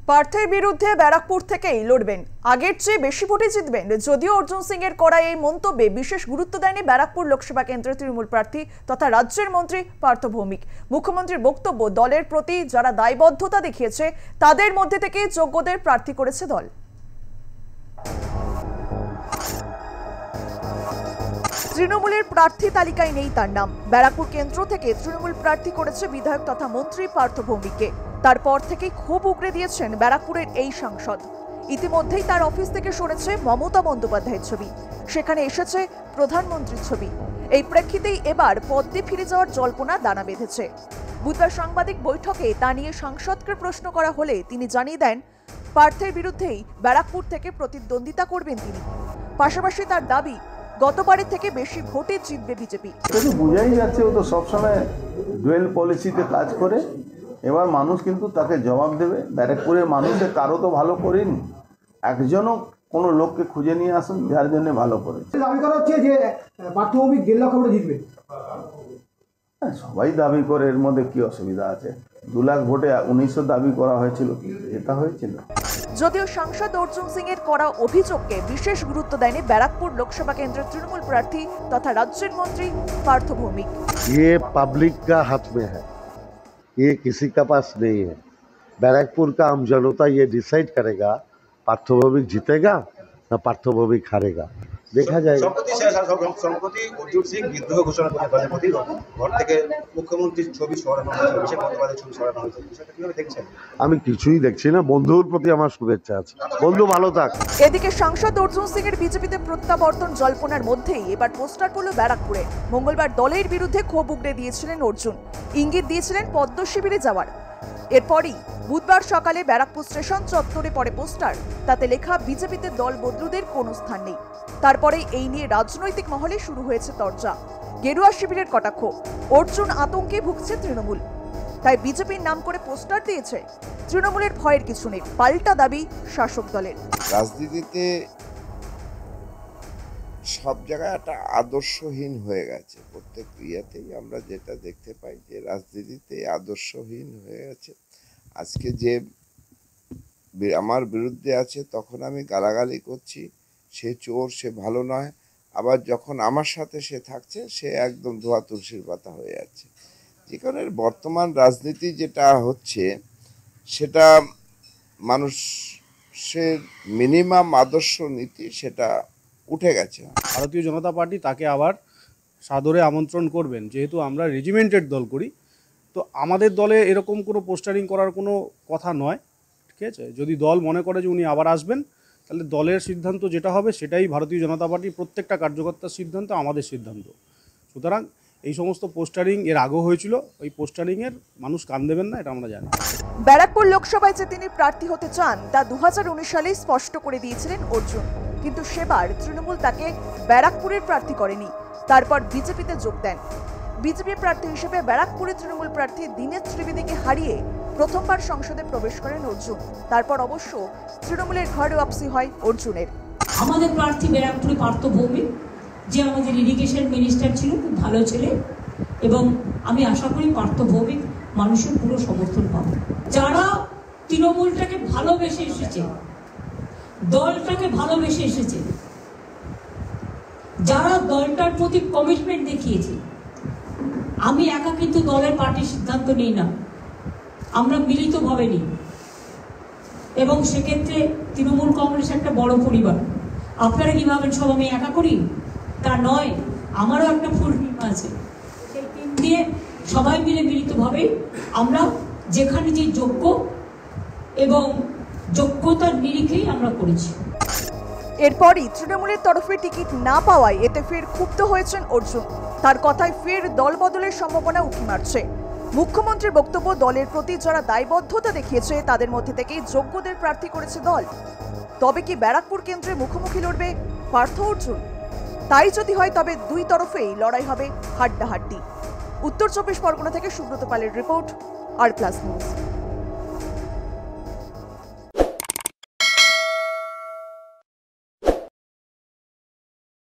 পার্থের বিরুদ্ধে ব্যারাকপুর থেকেই লড়বেন, আগের চেয়ে বেশি ভোটে জিতবেন। যদিও অর্জুন সিং এর করা এই মন্তব্যে বিশেষ গুরুত্ব দেয়নি ব্যারাকপুর লোকসভা কেন্দ্রের তৃণমূল প্রার্থী তথা রাজ্যের মন্ত্রী পার্থ ভৌমিক। মুখ্যমন্ত্রীর বক্তব্য, দলের প্রতি যারা দায়বদ্ধতা দেখিয়েছে তাদের মধ্যে থেকে যোগ্যদের প্রার্থী করেছে দল। তৃণমূলের প্রার্থী তালিকায় নেই তার নাম। ব্যারাকপুর কেন্দ্র থেকে তৃণমূল প্রার্থী করেছে বিধায়ক তথা মন্ত্রী পার্থ ভৌমিককে। তারপর থেকেই ক্ষোভ উগরে দিয়েছেন ব্যারাকপুরের এই সাংসদ। ইতিমধ্যেই তার অফিস থেকে সরেছে মমতা বন্দ্যোপাধ্যায়ের ছবি, সেখানে এসেছে প্রধানমন্ত্রীর ছবি। এই প্রেক্ষিতেই এবার পদ্মে ফিরে যাওয়ার জল্পনা দানা বেঁধেছে। বুধবার সাংবাদিক বৈঠকে তা নিয়ে সাংসদকে প্রশ্ন করা হলে তিনি জানিয়ে দেন, পার্থের বিরুদ্ধেই ব্যারাকপুর থেকে প্রতিদ্বন্দ্বিতা করবেন তিনি। পাশাপাশি তার দাবি, গতবারের থেকে বেশি ভোটে জিতবে বিজেপি। বোঝাই যাচ্ছে ও তো সবসময় ডুয়েল পলিসিতে কাজ করে। এবার মানুষ কিন্তু তাকে জবাব দেবে। ব্যারাকপুরের মানুষের কারো তো ভালো করেনি, একজনও কোনো লোককে খুঁজে নিয়ে আসুন যার জন্য ভালো করেছে। দাবি করা হচ্ছে যে পার্থ ভৌমিক 1.5 লাখ ভোটে জিতবে। সবাই দাবি করে, এর মধ্যে কি অসুবিধা আছে? 2 লাখ ভোটে 1900 দাবি করা হয়েছিল, এটা হয়েছিল। যদিও সাংসদ অর্জুন সিং এর করা অভিযোগকে বিশেষ গুরুত্ব দেয়নি ব্যারাকপুর লোকসভা কেন্দ্রের তৃণমূল প্রার্থী তথা রাজ্যের মন্ত্রী পার্থ ভৌমিক। ये पब्लिक का हाथ में है, ये किसी का पास नहीं है। बैरकपुर का आम जनता ये डिसाइड करेगा पार्थ भौमिक जीतेगा ना पार्थ भौमिक हारेगा, দেখা যায়। সম্প্রতি অর্জুন সিং বিদ্রোহ ঘোষণা করে দলের প্রতি ঘর থেকে মুখ্যমন্ত্রীর ছবি সরানো হয়েছে, অভিষেক বন্দ্যোপাধ্যায়ের ছবি সরানো হয়েছে, বিষয়টা কিভাবে দেখছেন? আমি কিছুই দেখছি না, বন্ধুর প্রতি আমার শুভেচ্ছা আছে, বন্ধু ভালো থাক। এদিকে সাংসদ অর্জুন সিং এর বিজেপিতে প্রত্যাবর্তন জল্পনার মধ্যেই এবার পোস্টার পড়ল ব্যারাকপুরে। মঙ্গলবার দলের বিরুদ্ধে ক্ষোভ উগড়ে দিয়েছিলেন অর্জুন, ইঙ্গিত দিয়েছিলেন পদ্ম শিবিরে যাওয়ার। এরপরই বুধবার সকালে ব্যারাকপুর স্টেশন চত্বরে পড়ে পোস্টার, তাতে লেখা বিজেপিতে দল বদলুদের কোনো স্থান নেই। তারপরে এই নিয়ে রাজনৈতিক মহলে শুরু হয়েছে তরজা, গেরুয়া শিবিরের কটাক্ষ। অর্জুন আতঙ্কে ভুগছে তৃণমূল, তাই বিজেপির নাম করে পোস্টার দিয়েছে। তৃণমূলের ভয়ের কিছু নেই, পাল্টা দাবি শাসক দলের। রাজনীতিতে সব জায়গায় একটা আদর্শহীন হয়ে গেছে। প্রত্যেক ক্রিয়াতেই আমরা যেটা দেখতে পাই যে রাজনীতিতে আদর্শহীন হয়ে গেছে। আজকে যে আমার বিরুদ্ধে আছে তখন আমি গালাগালি করছি, সে চোর, সে ভালো নয়। আবার যখন আমার সাথে সে থাকছে সে একদম ধোয়া তুলসীর পাতা হয়ে যাচ্ছে। যে কারণে বর্তমান রাজনীতি যেটা হচ্ছে সেটা মানুষের মিনিমাম আদর্শ নীতি সেটা উঠে গেছে। ভারতীয় জনতা পার্টি তাকে আবার সাদরে আমন্ত্রণ করবেন, যেহেতু আমরা রেজিমেন্টেড দল করি, তো আমাদের দলে এরকম কোনো পোস্টারিং করার কোনো কথা নয়, ঠিক আছে? যদি দল মনে করে যে উনি আবার আসবেন, তাহলে দলের সিদ্ধান্ত যেটা হবে সেটাই ভারতীয় জনতা পার্টির প্রত্যেকটা কার্যকর্তার সিদ্ধান্ত, আমাদের সিদ্ধান্ত। সুতরাং এই সমস্ত পোস্টারিং এর আগেও হয়েছিল, ওই পোস্টারিংয়ের মানুষ কান দেবেন না, এটা আমরা জানি। ব্যারাকপুর লোকসভায় যে তিনি প্রার্থী হতে চান তা 2019 সালে স্পষ্ট করে দিয়েছিলেন অর্জুন, কিন্তু সেবার তৃণমূল তাকে ব্যারাকপুরের প্রার্থী করেনি। তারপর বিজেপিতে যোগ দেন। বিজেপি প্রার্থী হিসেবে ব্যারাকপুরের তৃণমূল প্রার্থী দীনেশ ত্রিবেদীকে হারিয়ে প্রথমবার সংসদে প্রবেশ করেন অর্জুন। তারপর অবশ্য তৃণমূলের ঘরে ওয়াপসি হয় অর্জুনের। আমাদের প্রার্থী ব্যারাকপুরে পার্থ ভৌমিক, যে আমাদের ইরিগেশন মিনিস্টার ছিল, খুব ভালো ছেলে, এবং আমি আশা করি পার্থ ভৌমিক মানুষের পুরো সমর্থন পাবে। যারা তৃণমূলটাকে ভালোবেসে এসেছে, দলটাকে ভালোবেসে এসেছে, যারা দলটার প্রতি কমিটমেন্ট দেখিয়েছে, আমি একা কিন্তু দলের পার্টির সিদ্ধান্ত নিই না, আমরা মিলিতভাবে নিই। এবং সেক্ষেত্রে তৃণমূল কংগ্রেস একটা বড় পরিবার। আপনারা কি ভাবেন সব আমি একা করি? তা নয়, আমারও একটা ফুল টিম আছে। সেই টিম দিয়ে সবাই মিলে মিলিতভাবে আমরা যেখানে যে যোগ্য এবং যোগ্যতার নিরিখেই আমরা করেছি। এরপরই তৃণমূলের তরফে টিকিট না পাওয়ায় এতে ফের ক্ষুব্ধ হয়েছেন অর্জুন। তার কথায় ফের দল বদলের সম্ভাবনা উঁকি মারছে। মুখ্যমন্ত্রীর বক্তব্য, দলের প্রতি যারা দায়বদ্ধতা দেখিয়েছে তাদের মধ্যে থেকেই যোগ্যদের প্রার্থী করেছে দল। তবে কি ব্যারাকপুর কেন্দ্রে মুখোমুখি লড়বে পার্থ অর্জুন? তাই যদি হয় তবে দুই তরফেই লড়াই হবে হাড্ডাহাড্ডি। উত্তর 24 পরগনা থেকে সুব্রত পালের রিপোর্ট, আর প্লাস নিউজ।